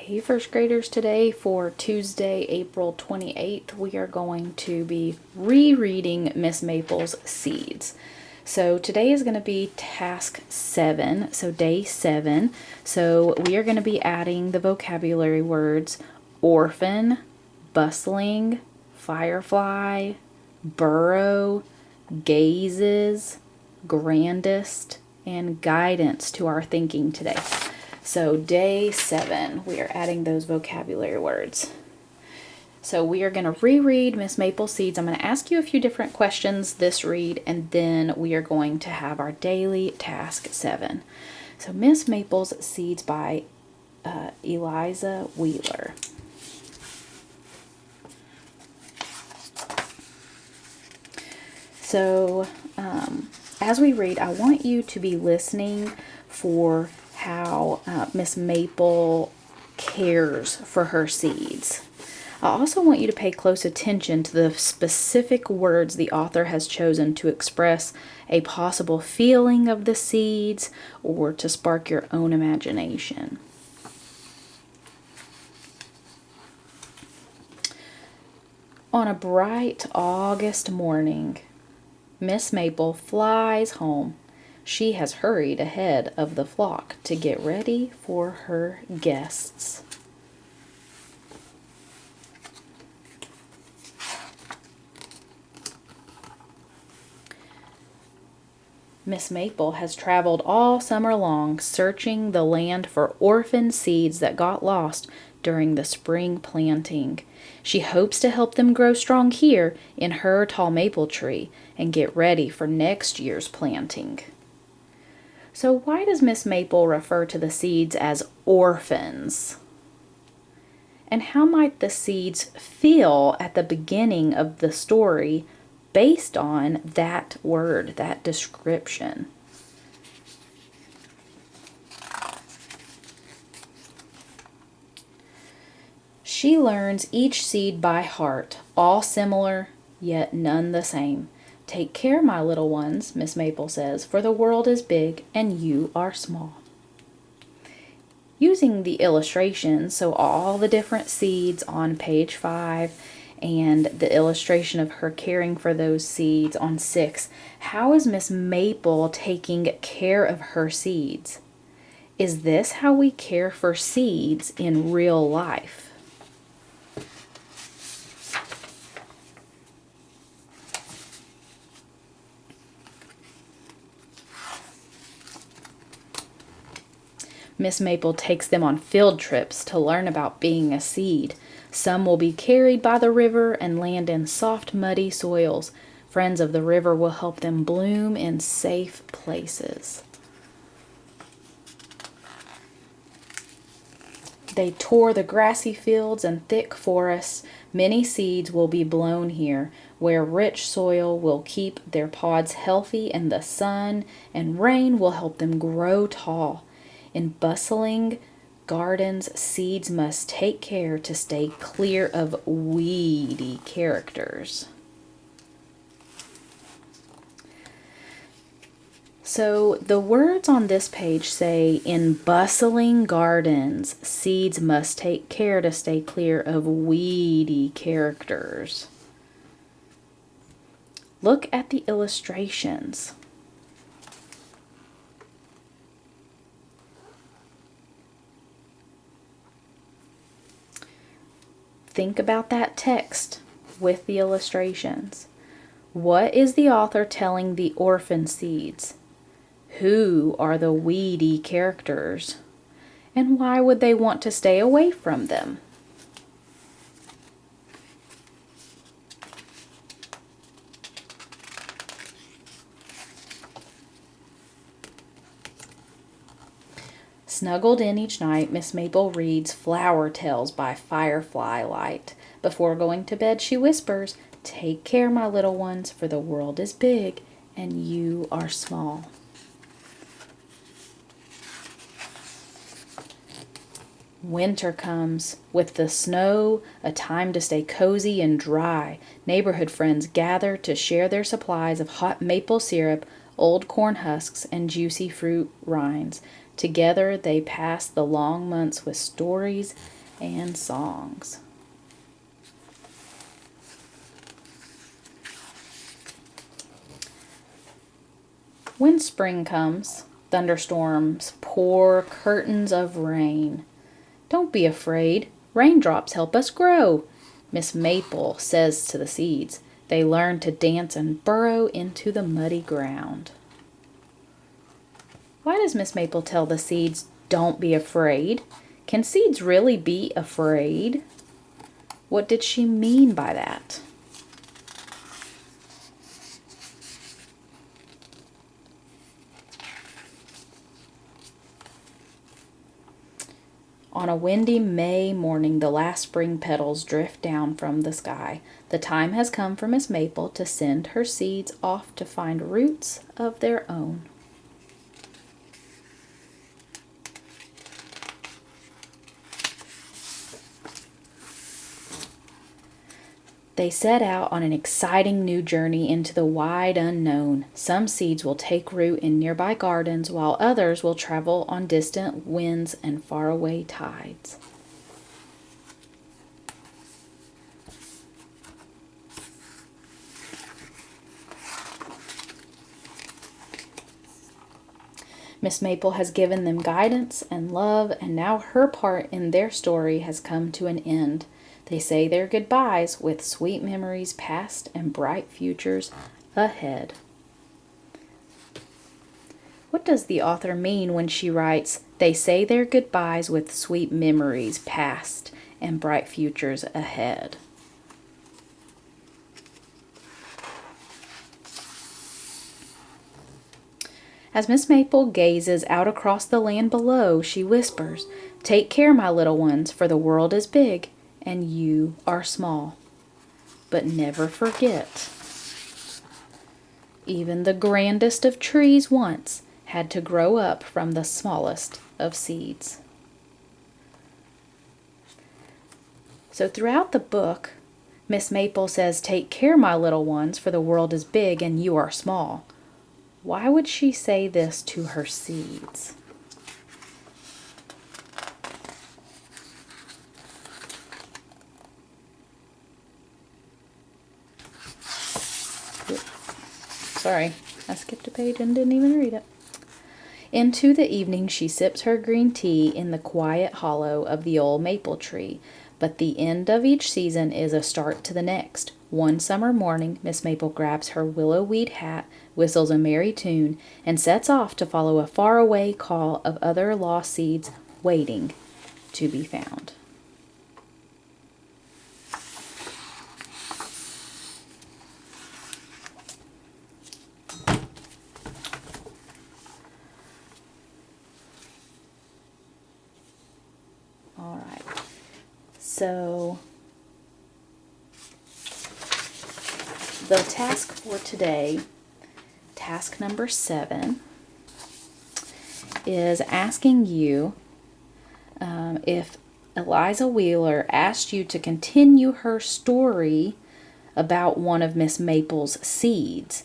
Hey first graders, today for Tuesday, April 28th, we are going to be rereading Miss Maple's Seeds. So today is going to be task 7, so day 7. So we are going to be adding the vocabulary words orphan, bustling, firefly, burrow, gazes, grandest, and guidance to our thinking today. So day 7, we are adding those vocabulary words. So we are going to reread Miss Maple's Seeds. I'm going to ask you a few different questions this read, and then we are going to have our daily task 7. So Miss Maple's Seeds by Eliza Wheeler. So as we read, I want you to be listening for how Miss Maple cares for her seeds. I also want you to pay close attention to the specific words the author has chosen to express a possible feeling of the seeds or to spark your own imagination. On a bright August morning, Miss Maple flies home. She has hurried ahead of the flock to get ready for her guests. Miss Maple has traveled all summer long searching the land for orphan seeds that got lost during the spring planting. She hopes to help them grow strong here in her tall maple tree and get ready for next year's planting. So why does Miss Maple refer to the seeds as orphans? And how might the seeds feel at the beginning of the story based on that word, that description? She learns each seed by heart, all similar, yet none the same. Take care, my little ones, Miss Maple says, for the world is big and you are small. Using the illustrations, so all the different seeds on page 5 and the illustration of her caring for those seeds on 6, how is Miss Maple taking care of her seeds? Is this how we care for seeds in real life? Miss Maple takes them on field trips to learn about being a seed. Some will be carried by the river and land in soft, muddy soils. Friends of the river will help them bloom in safe places. They tour the grassy fields and thick forests. Many seeds will be blown here, where rich soil will keep their pods healthy and the sun and rain will help them grow tall. In bustling gardens, seeds must take care to stay clear of weedy characters. So the words on this page say, in bustling gardens, seeds must take care to stay clear of weedy characters. Look at the illustrations. Think about that text with the illustrations. What is the author telling the orphan seeds? Who are the weedy characters? And why would they want to stay away from them? Snuggled in each night, Miss Maple reads Flower Tales by Firefly Light. Before going to bed, she whispers, "Take care, my little ones, for the world is big and you are small." Winter comes. With the snow, a time to stay cozy and dry. Neighborhood friends gather to share their supplies of hot maple syrup, old corn husks, and juicy fruit rinds. Together they pass the long months with stories and songs. When spring comes, thunderstorms pour curtains of rain. Don't be afraid. Raindrops help us grow, Miss Maple says to the seeds. They learn to dance and burrow into the muddy ground. Why does Miss Maple tell the seeds, don't be afraid? Can seeds really be afraid? What did she mean by that? On a windy May morning, the last spring petals drift down from the sky. The time has come for Miss Maple to send her seeds off to find roots of their own. They set out on an exciting new journey into the wide unknown. Some seeds will take root in nearby gardens, while others will travel on distant winds and faraway tides. Miss Maple has given them guidance and love, and now her part in their story has come to an end. They say their goodbyes with sweet memories past and bright futures ahead. What does the author mean when she writes, they say their goodbyes with sweet memories past and bright futures ahead? As Miss Maple gazes out across the land below, she whispers, take care, my little ones, for the world is big and you are small. But never forget, even the grandest of trees once had to grow up from the smallest of seeds. So throughout the book, Miss Maple says, take care, my little ones, for the world is big and you are small. Why would she say this to her seeds? Sorry, I skipped a page and didn't even read it. Into the evening she sips her green tea in the quiet hollow of the old maple tree. But the end of each season is a start to the next. One summer morning, Miss Maple grabs her willow weed hat, whistles a merry tune, and sets off to follow a faraway call of other lost seeds waiting to be found. All right. So the task for today, task number 7, is asking you if Eliza Wheeler asked you to continue her story about one of Miss Maple's seeds.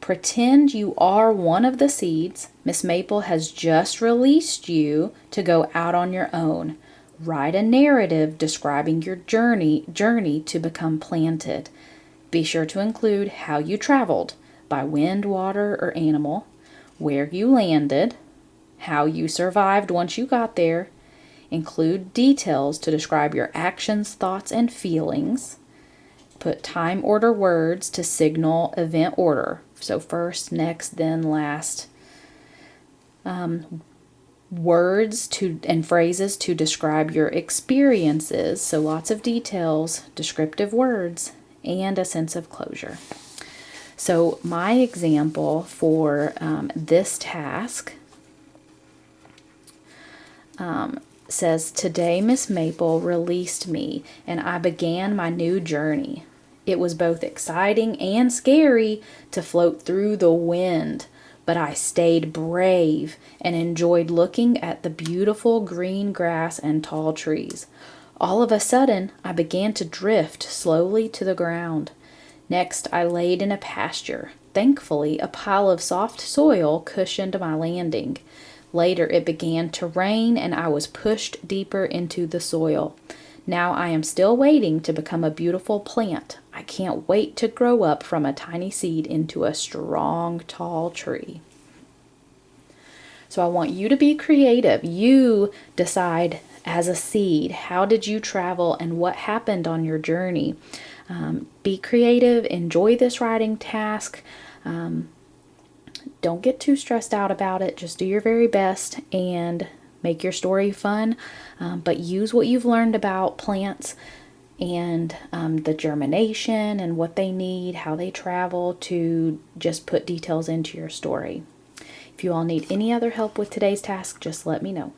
Pretend you are one of the seeds. Miss Maple has just released you to go out on your own. Write a narrative describing your journey to become planted. Be sure to include how you traveled, by wind, water, or animal, where you landed, how you survived once you got there. Include details to describe your actions, thoughts, and feelings. Put time order words to signal event order. So first, next, then last. Words and phrases to describe your experiences. So lots of details, descriptive words, and a sense of closure. So my example for this task says, today Miss Maple released me and I began my new journey. It was both exciting and scary to float through the wind, but I stayed brave and enjoyed looking at the beautiful green grass and tall trees. All of a sudden, I began to drift slowly to the ground. Next, I laid in a pasture. Thankfully, a pile of soft soil cushioned my landing. Later, it began to rain and I was pushed deeper into the soil. Now I am still waiting to become a beautiful plant. I can't wait to grow up from a tiny seed into a strong, tall tree. So I want you to be creative. You decide as a seed, how did you travel and what happened on your journey? Be creative, enjoy this writing task. Don't get too stressed out about it. Just do your very best and make your story fun. But use what you've learned about plants and the germination and what they need, how they travel, to just put details into your story. If you all need any other help with today's task, just let me know.